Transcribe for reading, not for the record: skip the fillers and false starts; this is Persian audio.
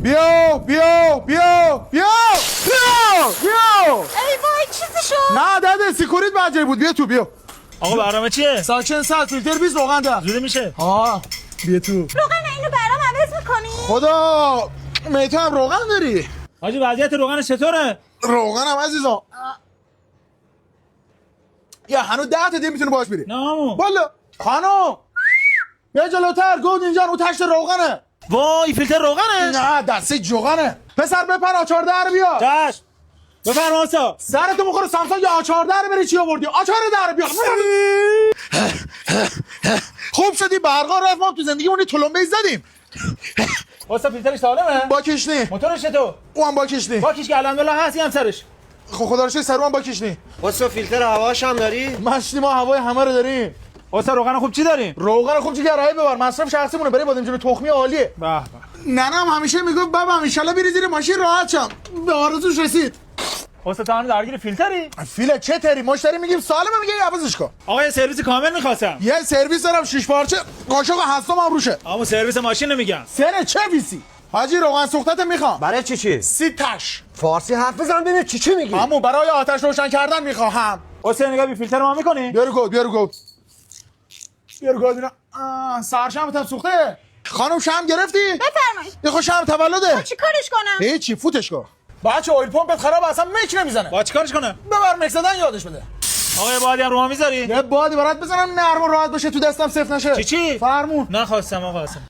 بیا بیا بیا بیا بیا بیا. ای وای چیزی شد. نه داده سیکوریت بجری بود. بیا تو بیا. آقا برنامه چیه؟ ساکشن 100 فیلتر 20 روغن ده. زوده میشه. ها بیا تو. روغن اینو برام عوض میکنی؟ خدا میتو هم روغن داری؟ حاجی وضعیت روغنش چطوره؟ روغنم عزیزم. یا هنو 10 تا دیگه میتونه باش بری. نه همون. بالا خانم بیا جلوتر. گود اینجا اون تشت روغنه. وای فیلتر روغنه؟ نه دسته جوغنه. پسر بپر آچار در بیا. چش. بفرما آسا. سرتو بخوره سامسون یا آچار در بری چی آوردی؟ آچار در بیا. خوب شدی برقا رفت ما تو زندگیمون تلمبه زدیم. آسا فیلترش سالمه؟ با کشنی. موتورش چطور؟ اون با کشنی. با کیش که الحمدلله هست هم سرش. خدا رو شکر سرم با کشنی. واسه فیلتر هواش هم داری؟ مشتی ما هوای همه رو داریم. آسا روغن خوب چی داریم؟ روغن خوب چی گرایی ببر. مصرف شخصی مونه برای بادمجون تخمی عالیه. به به. ننم همیشه میگفت بابا ان شاءالله بری زیر ماشین راحت شم. به آرزوش رسید. آسا تو هنوز درگیر فیلتری؟ فیل چه تری مشتری میگیم سالمه میگه عوضش کن. آقا یه سرویس کامل می‌خواستم. یه سرویس دارم 6 پارچه قاشق هستم هم روشه. اما سرویس ماشین نمیگم. سر چه ویسی؟ حاجی روغن سوختت میخوام. برای چی؟ سیتش. فارسی حرف بزن ببین چی میگی؟ همون برای آتش روشن کردن میخواهم. آسا نگاه بی فیلتر ما می‌کنی؟ بیارو گود بیارو گود. بیارو گود اینا. سرشمت هم سوخته. خانم شم گرفتی؟ بفرمایید. یه خوش شم تولده. چی کارش کنم؟ هیچی فوتش کن. بچه اویل پمپت خراب اصلا مک نمیزنه. با چیکارش کنه؟ ببر مک زدن یادش بده. آقا یه بادی هم رو ما میذاری؟ یه بادی برات بزنم نرم و راحت باشه تو دستم صفر نشه. چی؟ فرمون. نخواستم آقا اصلا.